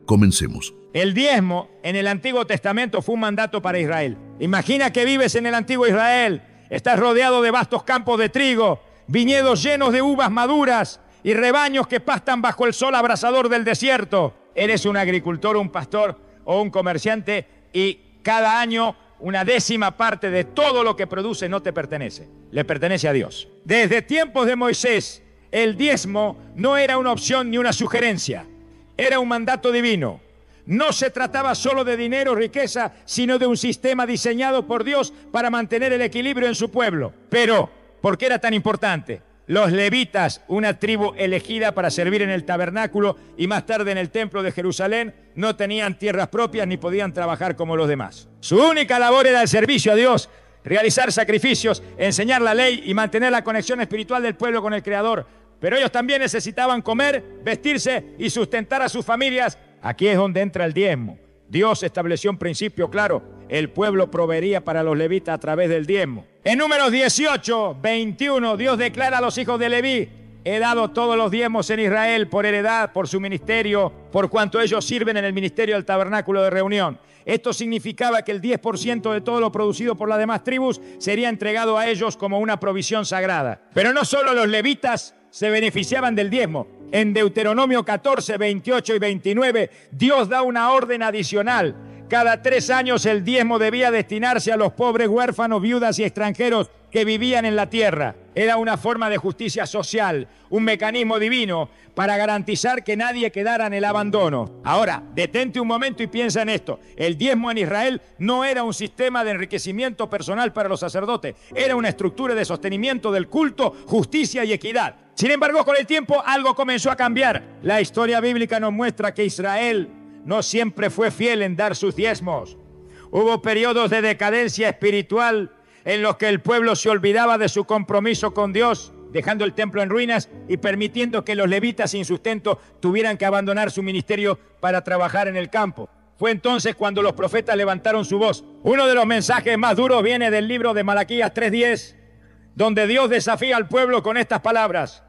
Comencemos. El diezmo en el Antiguo Testamento fue un mandato para Israel. Imagina que vives en el Antiguo Israel, estás rodeado de vastos campos de trigo, viñedos llenos de uvas maduras y rebaños que pastan bajo el sol abrasador del desierto. Eres un agricultor, un pastor o un comerciante y cada año una décima parte de todo lo que produce no te pertenece, le pertenece a Dios. Desde tiempos de Moisés, el diezmo no era una opción ni una sugerencia, era un mandato divino. No se trataba solo de dinero o riqueza, sino de un sistema diseñado por Dios para mantener el equilibrio en su pueblo. Pero, ¿por qué era tan importante? Los levitas, una tribu elegida para servir en el tabernáculo y más tarde en el templo de Jerusalén, no tenían tierras propias ni podían trabajar como los demás. Su única labor era el servicio a Dios, realizar sacrificios, enseñar la ley y mantener la conexión espiritual del pueblo con el Creador. Pero ellos también necesitaban comer, vestirse y sustentar a sus familias. Aquí es donde entra el diezmo. Dios estableció un principio claro. El pueblo proveería para los levitas a través del diezmo. En Números 18, 21, Dios declara a los hijos de Leví: he dado todos los diezmos en Israel por heredad, por su ministerio, por cuanto ellos sirven en el ministerio del tabernáculo de reunión. Esto significaba que el 10% de todo lo producido por las demás tribus sería entregado a ellos como una provisión sagrada. Pero no solo los levitas se beneficiaban del diezmo. En Deuteronomio 14, 28 y 29, Dios da una orden adicional. Cada 3 años el diezmo debía destinarse a los pobres, huérfanos, viudas y extranjeros que vivían en la tierra. Era una forma de justicia social, un mecanismo divino para garantizar que nadie quedara en el abandono. Ahora, detente un momento y piensa en esto. El diezmo en Israel no era un sistema de enriquecimiento personal para los sacerdotes. Era una estructura de sostenimiento del culto, justicia y equidad. Sin embargo, con el tiempo algo comenzó a cambiar. La historia bíblica nos muestra que Israel no siempre fue fiel en dar sus diezmos. Hubo periodos de decadencia espiritual en los que el pueblo se olvidaba de su compromiso con Dios, dejando el templo en ruinas y permitiendo que los levitas sin sustento tuvieran que abandonar su ministerio para trabajar en el campo. Fue entonces cuando los profetas levantaron su voz. Uno de los mensajes más duros viene del libro de Malaquías 3:10, donde Dios desafía al pueblo con estas palabras: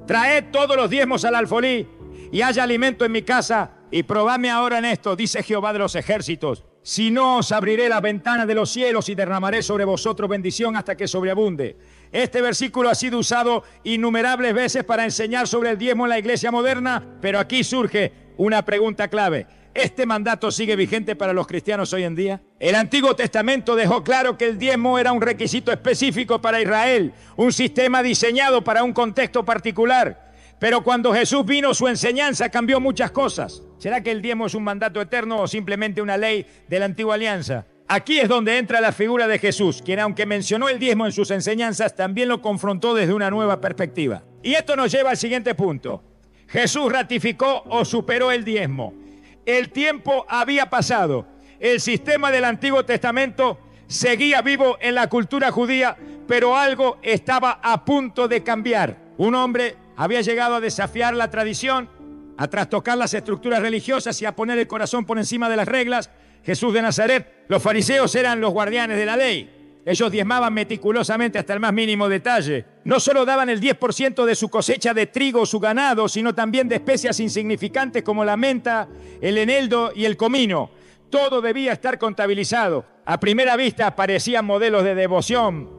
traed todos los diezmos al alfolí y haya alimento en mi casa, y probadme ahora en esto, dice Jehová de los ejércitos. Si no, os abriré las ventanas de los cielos y derramaré sobre vosotros bendición hasta que sobreabunde. Este versículo ha sido usado innumerables veces para enseñar sobre el diezmo en la iglesia moderna, pero aquí surge una pregunta clave. ¿Este mandato sigue vigente para los cristianos hoy en día? El Antiguo Testamento dejó claro que el diezmo era un requisito específico para Israel, un sistema diseñado para un contexto particular. Pero cuando Jesús vino, su enseñanza cambió muchas cosas. ¿Será que el diezmo es un mandato eterno o simplemente una ley de la antigua alianza? Aquí es donde entra la figura de Jesús, quien aunque mencionó el diezmo en sus enseñanzas, también lo confrontó desde una nueva perspectiva. Y esto nos lleva al siguiente punto. Jesús ratificó o superó el diezmo. El tiempo había pasado. El sistema del Antiguo Testamento seguía vivo en la cultura judía, pero algo estaba a punto de cambiar. Un hombre había llegado a desafiar la tradición, a trastocar las estructuras religiosas y a poner el corazón por encima de las reglas. Jesús de Nazaret. Los fariseos eran los guardianes de la ley. Ellos diezmaban meticulosamente hasta el más mínimo detalle. No solo daban el 10% de su cosecha de trigo o su ganado, sino también de especias insignificantes como la menta, el eneldo y el comino. Todo debía estar contabilizado. A primera vista parecían modelos de devoción,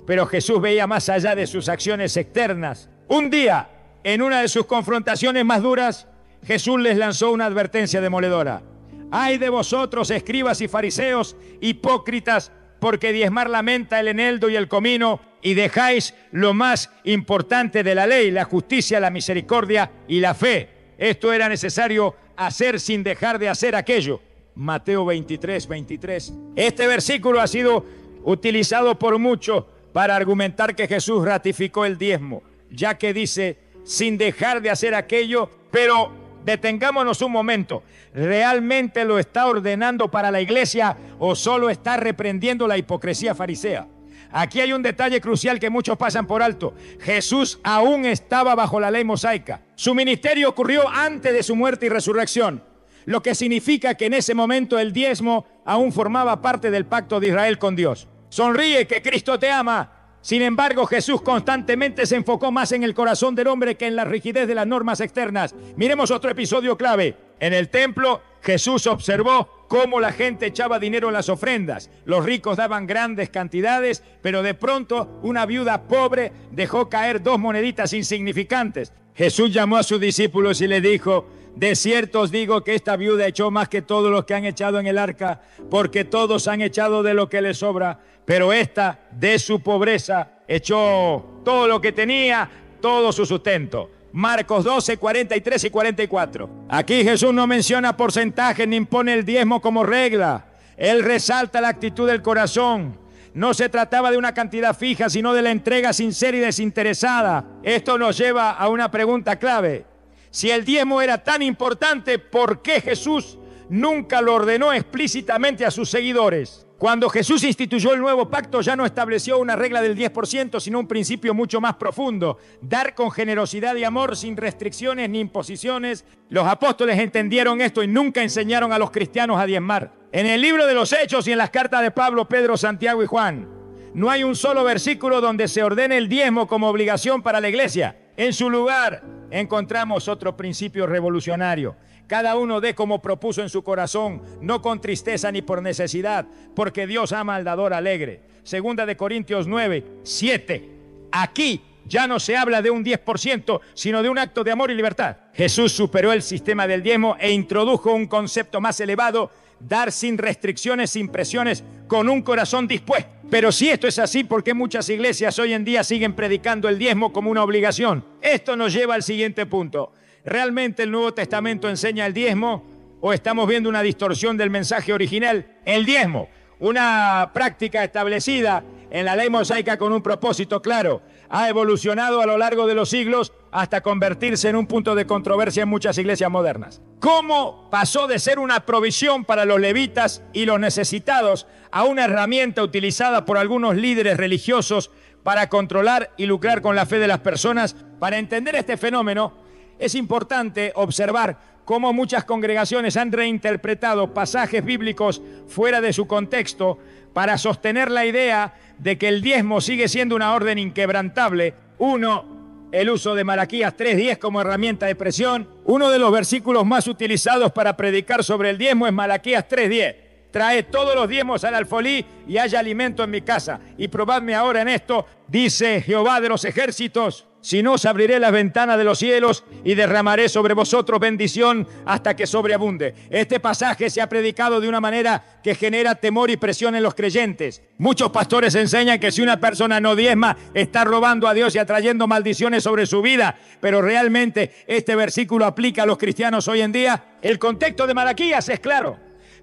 pero Jesús veía más allá de sus acciones externas. Un día, en una de sus confrontaciones más duras, Jesús les lanzó una advertencia demoledora. ¡Ay de vosotros, escribas y fariseos, hipócritas, porque diezmar la menta, el eneldo y el comino, y dejáis lo más importante de la ley, la justicia, la misericordia y la fe! Esto era necesario hacer sin dejar de hacer aquello. Mateo 23, 23. Este versículo ha sido utilizado por muchos para argumentar que Jesús ratificó el diezmo, ya que dice sin dejar de hacer aquello. Pero detengámonos un momento. ¿Realmente lo está ordenando para la iglesia o solo está reprendiendo la hipocresía farisea? Aquí hay un detalle crucial que muchos pasan por alto. Jesús aún estaba bajo la ley mosaica. Su ministerio ocurrió antes de su muerte y resurrección, lo que significa que en ese momento el diezmo aún formaba parte del pacto de Israel con Dios. Sonríe, que Cristo te ama. Sin embargo, Jesús constantemente se enfocó más en el corazón del hombre que en la rigidez de las normas externas. Miremos otro episodio clave. En el templo, Jesús observó cómo la gente echaba dinero en las ofrendas. Los ricos daban grandes cantidades, pero de pronto una viuda pobre dejó caer 2 moneditas insignificantes. Jesús llamó a sus discípulos y les dijo: de cierto os digo que esta viuda echó más que todos los que han echado en el arca, porque todos han echado de lo que les sobra, pero esta, de su pobreza, echó todo lo que tenía, todo su sustento. Marcos 12, 43 y 44. Aquí Jesús no menciona porcentajes ni impone el diezmo como regla. Él resalta la actitud del corazón. No se trataba de una cantidad fija, sino de la entrega sincera y desinteresada. Esto nos lleva a una pregunta clave. Si el diezmo era tan importante, ¿por qué Jesús nunca lo ordenó explícitamente a sus seguidores? Cuando Jesús instituyó el nuevo pacto, ya no estableció una regla del 10%, sino un principio mucho más profundo: dar con generosidad y amor, sin restricciones ni imposiciones. Los apóstoles entendieron esto y nunca enseñaron a los cristianos a diezmar. En el libro de los Hechos y en las cartas de Pablo, Pedro, Santiago y Juan, no hay un solo versículo donde se ordene el diezmo como obligación para la iglesia. En su lugar, encontramos otro principio revolucionario: cada uno dé como propuso en su corazón, no con tristeza ni por necesidad, porque Dios ama al dador alegre. Segunda de Corintios 9, 7. Aquí ya no se habla de un 10%, sino de un acto de amor y libertad. Jesús superó el sistema del diezmo e introdujo un concepto más elevado: dar sin restricciones, sin presiones, con un corazón dispuesto. Pero si esto es así, ¿por qué muchas iglesias hoy en día siguen predicando el diezmo como una obligación? Esto nos lleva al siguiente punto. ¿Realmente el Nuevo Testamento enseña el diezmo o estamos viendo una distorsión del mensaje original? El diezmo, una práctica establecida en la ley mosaica con un propósito claro, ha evolucionado a lo largo de los siglos hasta convertirse en un punto de controversia en muchas iglesias modernas. ¿Cómo pasó de ser una provisión para los levitas y los necesitados a una herramienta utilizada por algunos líderes religiosos para controlar y lucrar con la fe de las personas? Para entender este fenómeno, es importante observar cómo muchas congregaciones han reinterpretado pasajes bíblicos fuera de su contexto para sostener la idea de que el diezmo sigue siendo una orden inquebrantable. El uso de Malaquías 3:10 como herramienta de presión. Uno de los versículos más utilizados para predicar sobre el diezmo es Malaquías 3:10. Trae todos los diezmos al alfolí y haya alimento en mi casa. Y probadme ahora en esto, dice Jehová de los ejércitos, si no os abriré las ventanas de los cielos y derramaré sobre vosotros bendición hasta que sobreabunde. Este pasaje se ha predicado de una manera que genera temor y presión en los creyentes. Muchos pastores enseñan que si una persona no diezma, está robando a Dios y atrayendo maldiciones sobre su vida. Pero realmente este versículo aplica a los cristianos hoy en día. El contexto de Malaquías es claro.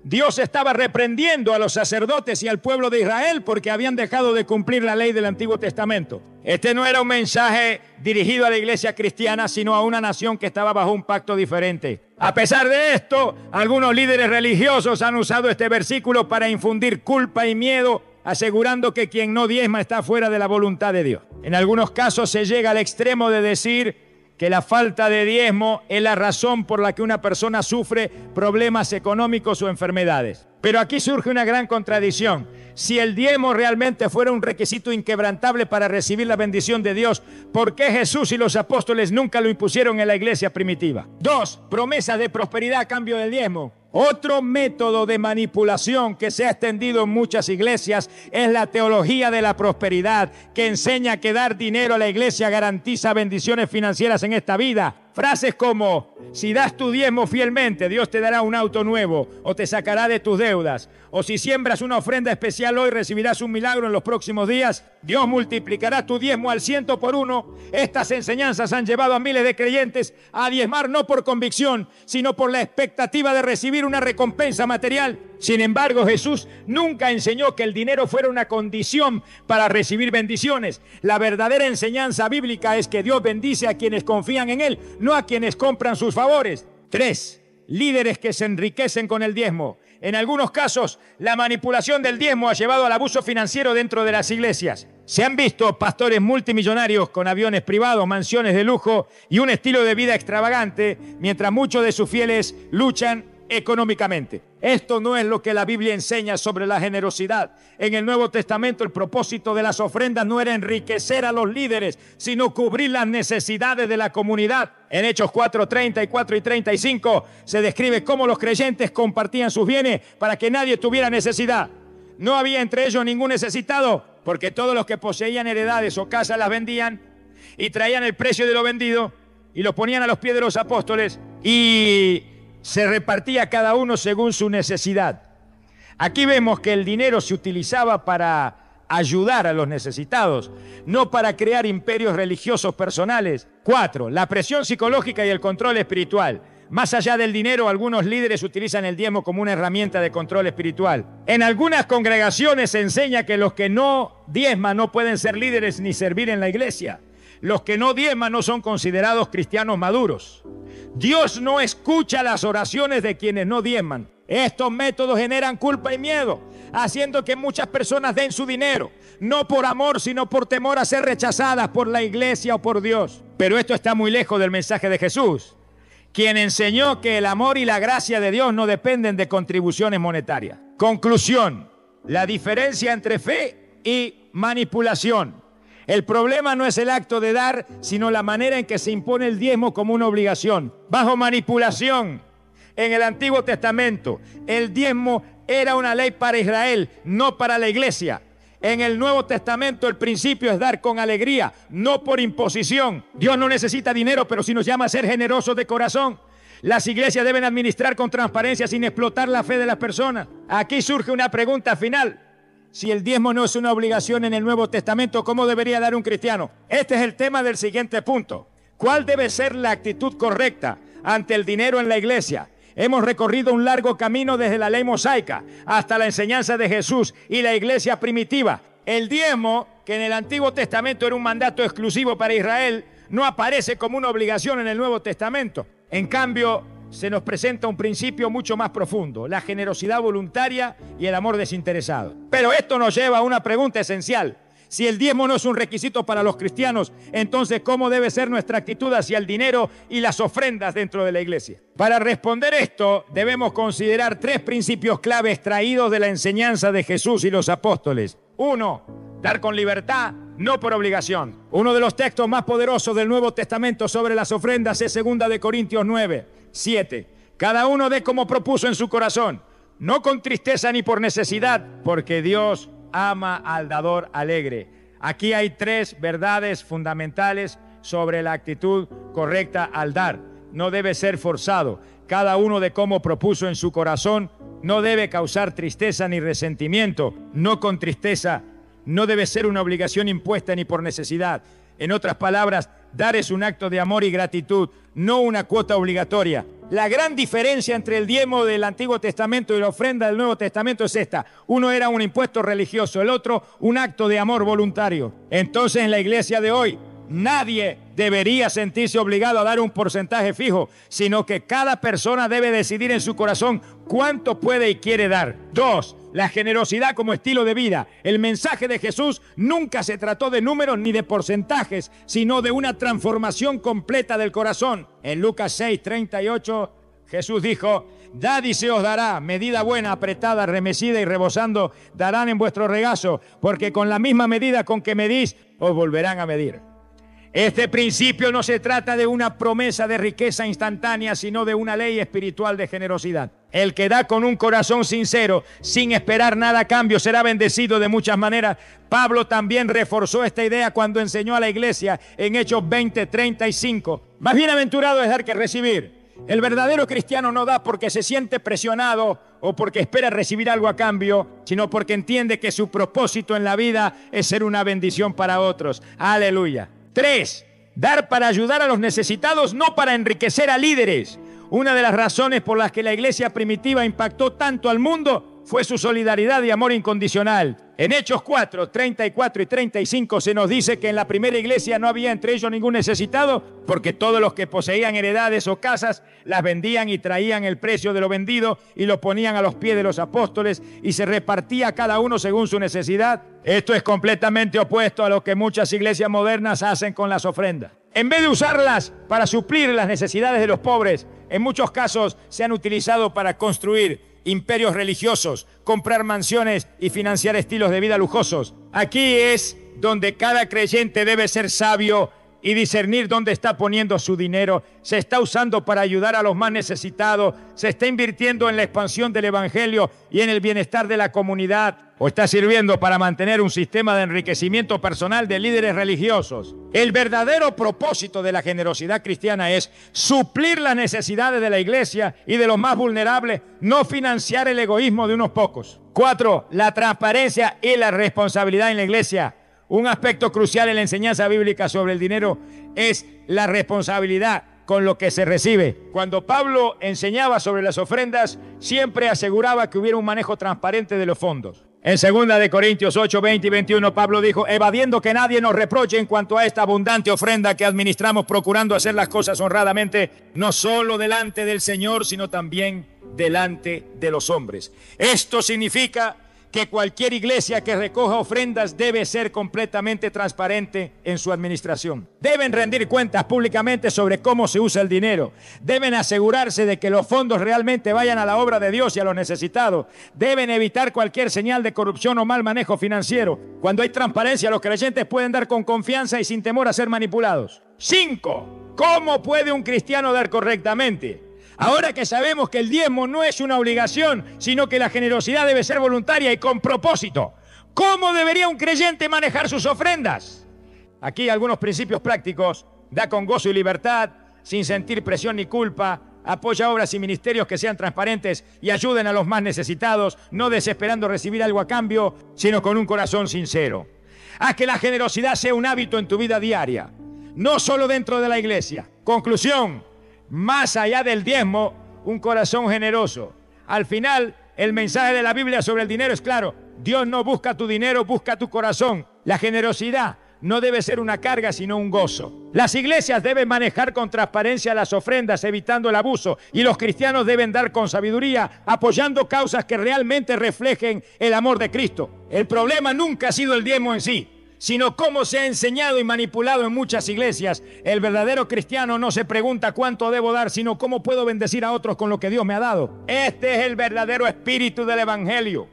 Dios estaba reprendiendo a los sacerdotes y al pueblo de Israel porque habían dejado de cumplir la ley del Antiguo Testamento. Este no era un mensaje dirigido a la iglesia cristiana, sino a una nación que estaba bajo un pacto diferente. A pesar de esto, algunos líderes religiosos han usado este versículo para infundir culpa y miedo, asegurando que quien no diezma está fuera de la voluntad de Dios. En algunos casos se llega al extremo de decir que la falta de diezmo es la razón por la que una persona sufre problemas económicos o enfermedades. Pero aquí surge una gran contradicción. Si el diezmo realmente fuera un requisito inquebrantable para recibir la bendición de Dios, ¿por qué Jesús y los apóstoles nunca lo impusieron en la iglesia primitiva? 2. Promesas de prosperidad a cambio del diezmo. Otro método de manipulación que se ha extendido en muchas iglesias es la teología de la prosperidad, que enseña que dar dinero a la iglesia garantiza bendiciones financieras en esta vida. Frases como: si das tu diezmo fielmente, Dios te dará un auto nuevo o te sacará de tus deudas. O si siembras una ofrenda especial hoy, recibirás un milagro en los próximos días. Dios multiplicará tu diezmo al 100 por 1. Estas enseñanzas han llevado a miles de creyentes a diezmar no por convicción, sino por la expectativa de recibir una recompensa material. Sin embargo, Jesús nunca enseñó que el dinero fuera una condición para recibir bendiciones. La verdadera enseñanza bíblica es que Dios bendice a quienes confían en Él, no a quienes compran sus favores. 3. Líderes que se enriquecen con el diezmo. En algunos casos, la manipulación del diezmo ha llevado al abuso financiero dentro de las iglesias. Se han visto pastores multimillonarios con aviones privados, mansiones de lujo y un estilo de vida extravagante, mientras muchos de sus fieles luchan económicamente. Esto no es lo que la Biblia enseña sobre la generosidad. En el Nuevo Testamento el propósito de las ofrendas no era enriquecer a los líderes, sino cubrir las necesidades de la comunidad. En Hechos 4, 34 y 35 se describe cómo los creyentes compartían sus bienes para que nadie tuviera necesidad. No había entre ellos ningún necesitado, porque todos los que poseían heredades o casas las vendían y traían el precio de lo vendido y lo ponían a los pies de los apóstoles y se repartía cada uno según su necesidad. Aquí vemos que el dinero se utilizaba para ayudar a los necesitados, no para crear imperios religiosos personales. 4. La presión psicológica y el control espiritual. Más allá del dinero, algunos líderes utilizan el diezmo como una herramienta de control espiritual. En algunas congregaciones se enseña que los que no diezman no pueden ser líderes ni servir en la iglesia. Los que no diezman no son considerados cristianos maduros. Dios no escucha las oraciones de quienes no diezman. Estos métodos generan culpa y miedo, haciendo que muchas personas den su dinero, no por amor, sino por temor a ser rechazadas por la iglesia o por Dios. Pero esto está muy lejos del mensaje de Jesús, quien enseñó que el amor y la gracia de Dios no dependen de contribuciones monetarias. Conclusión: la diferencia entre fe y manipulación. El problema no es el acto de dar, sino la manera en que se impone el diezmo como una obligación. Bajo manipulación, en el Antiguo Testamento, el diezmo era una ley para Israel, no para la iglesia. En el Nuevo Testamento el principio es dar con alegría, no por imposición. Dios no necesita dinero, pero sí nos llama a ser generosos de corazón. Las iglesias deben administrar con transparencia sin explotar la fe de las personas. Aquí surge una pregunta final. Si el diezmo no es una obligación en el Nuevo Testamento, ¿cómo debería dar un cristiano? Este es el tema del siguiente punto. ¿Cuál debe ser la actitud correcta ante el dinero en la iglesia? Hemos recorrido un largo camino desde la ley mosaica hasta la enseñanza de Jesús y la iglesia primitiva. El diezmo, que en el Antiguo Testamento era un mandato exclusivo para Israel, no aparece como una obligación en el Nuevo Testamento. En cambio, se nos presenta un principio mucho más profundo: la generosidad voluntaria y el amor desinteresado. Pero esto nos lleva a una pregunta esencial. Si el diezmo no es un requisito para los cristianos, entonces ¿cómo debe ser nuestra actitud hacia el dinero y las ofrendas dentro de la iglesia? Para responder esto, debemos considerar 3 principios clave extraídos de la enseñanza de Jesús y los apóstoles. 1. Dar con libertad, no por obligación. Uno de los textos más poderosos del Nuevo Testamento sobre las ofrendas es 2 de Corintios 9, 7. Cada uno dé como propuso en su corazón, no con tristeza ni por necesidad, porque Dios ama al dador alegre. Aquí hay 3 verdades fundamentales sobre la actitud correcta al dar. No debe ser forzado. Cada uno de como propuso en su corazón. No debe causar tristeza ni resentimiento. No con tristeza. No debe ser una obligación impuesta ni por necesidad. En otras palabras, dar es un acto de amor y gratitud, no una cuota obligatoria. La gran diferencia entre el diezmo del Antiguo Testamento y la ofrenda del Nuevo Testamento es esta. Uno era un impuesto religioso, el otro un acto de amor voluntario. Entonces, en la iglesia de hoy, nadie debería sentirse obligado a dar un porcentaje fijo, sino que cada persona debe decidir en su corazón cuánto puede y quiere dar. 2. La generosidad como estilo de vida. El mensaje de Jesús nunca se trató de números ni de porcentajes, sino de una transformación completa del corazón. En Lucas 6, 38, Jesús dijo: dad y se os dará, medida buena, apretada, remecida y rebosando, darán en vuestro regazo, porque con la misma medida con que medís, os volverán a medir. Este principio no se trata de una promesa de riqueza instantánea, sino de una ley espiritual de generosidad. El que da con un corazón sincero, sin esperar nada a cambio, será bendecido de muchas maneras. Pablo también reforzó esta idea cuando enseñó a la iglesia en Hechos 20, 35. Más bienaventurado es dar que recibir. El verdadero cristiano no da porque se siente presionado o porque espera recibir algo a cambio, sino porque entiende que su propósito en la vida es ser una bendición para otros. Aleluya. 3. Dar para ayudar a los necesitados, no para enriquecer a líderes. Una de las razones por las que la iglesia primitiva impactó tanto al mundo fue su solidaridad y amor incondicional. En Hechos 4, 34 y 35 se nos dice que en la primera iglesia no había entre ellos ningún necesitado, porque todos los que poseían heredades o casas las vendían y traían el precio de lo vendido y lo ponían a los pies de los apóstoles y se repartía cada uno según su necesidad. Esto es completamente opuesto a lo que muchas iglesias modernas hacen con las ofrendas. En vez de usarlas para suplir las necesidades de los pobres, en muchos casos se han utilizado para construir imperios religiosos, comprar mansiones y financiar estilos de vida lujosos. Aquí es donde cada creyente debe ser sabio y discernir dónde está poniendo su dinero. Se está usando para ayudar a los más necesitados, se está invirtiendo en la expansión del evangelio y en el bienestar de la comunidad, o está sirviendo para mantener un sistema de enriquecimiento personal de líderes religiosos. El verdadero propósito de la generosidad cristiana es suplir las necesidades de la iglesia y de los más vulnerables, no financiar el egoísmo de unos pocos. 4. La transparencia y la responsabilidad en la iglesia. Un aspecto crucial en la enseñanza bíblica sobre el dinero es la responsabilidad con lo que se recibe. Cuando Pablo enseñaba sobre las ofrendas, siempre aseguraba que hubiera un manejo transparente de los fondos. En 2 Corintios 8, 20 y 21, Pablo dijo: evadiendo que nadie nos reproche en cuanto a esta abundante ofrenda que administramos, procurando hacer las cosas honradamente, no solo delante del Señor, sino también delante de los hombres. Esto significa que cualquier iglesia que recoja ofrendas debe ser completamente transparente en su administración. Deben rendir cuentas públicamente sobre cómo se usa el dinero. Deben asegurarse de que los fondos realmente vayan a la obra de Dios y a los necesitados. Deben evitar cualquier señal de corrupción o mal manejo financiero. Cuando hay transparencia, los creyentes pueden dar con confianza y sin temor a ser manipulados. 5. ¿Cómo puede un cristiano dar correctamente? Ahora que sabemos que el diezmo no es una obligación, sino que la generosidad debe ser voluntaria y con propósito, ¿cómo debería un creyente manejar sus ofrendas? Aquí algunos principios prácticos. Da con gozo y libertad, sin sentir presión ni culpa. Apoya obras y ministerios que sean transparentes y ayuden a los más necesitados, no desesperando recibir algo a cambio, sino con un corazón sincero. Haz que la generosidad sea un hábito en tu vida diaria, no solo dentro de la iglesia. Conclusión: más allá del diezmo, un corazón generoso. Al final, el mensaje de la Biblia sobre el dinero es claro. Dios no busca tu dinero, busca tu corazón. La generosidad no debe ser una carga, sino un gozo. Las iglesias deben manejar con transparencia las ofrendas, evitando el abuso. Y los cristianos deben dar con sabiduría, apoyando causas que realmente reflejen el amor de Cristo. El problema nunca ha sido el diezmo en sí, sino cómo se ha enseñado y manipulado en muchas iglesias. El verdadero cristiano no se pregunta cuánto debo dar, sino cómo puedo bendecir a otros con lo que Dios me ha dado. Este es el verdadero espíritu del evangelio: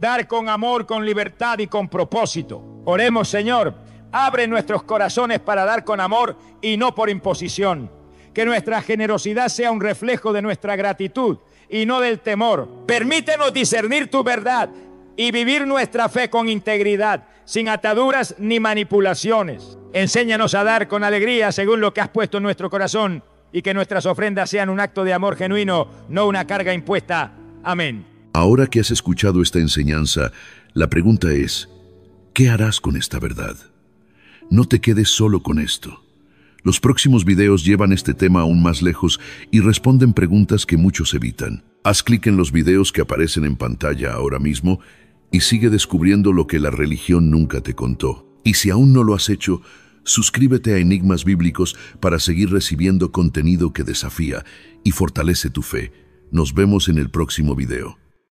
dar con amor, con libertad y con propósito. Oremos: Señor, abre nuestros corazones para dar con amor y no por imposición. Que nuestra generosidad sea un reflejo de nuestra gratitud y no del temor. Permítenos discernir tu verdad y vivir nuestra fe con integridad, sin ataduras ni manipulaciones. Enséñanos a dar con alegría según lo que has puesto en nuestro corazón, y que nuestras ofrendas sean un acto de amor genuino, no una carga impuesta. Amén. Ahora que has escuchado esta enseñanza, la pregunta es: ¿qué harás con esta verdad? No te quedes solo con esto. Los próximos videos llevan este tema aún más lejos y responden preguntas que muchos evitan. Haz clic en los videos que aparecen en pantalla ahora mismo y sigue descubriendo lo que la religión nunca te contó. Y si aún no lo has hecho, suscríbete a Enigmas Bíblicos para seguir recibiendo contenido que desafía y fortalece tu fe. Nos vemos en el próximo video.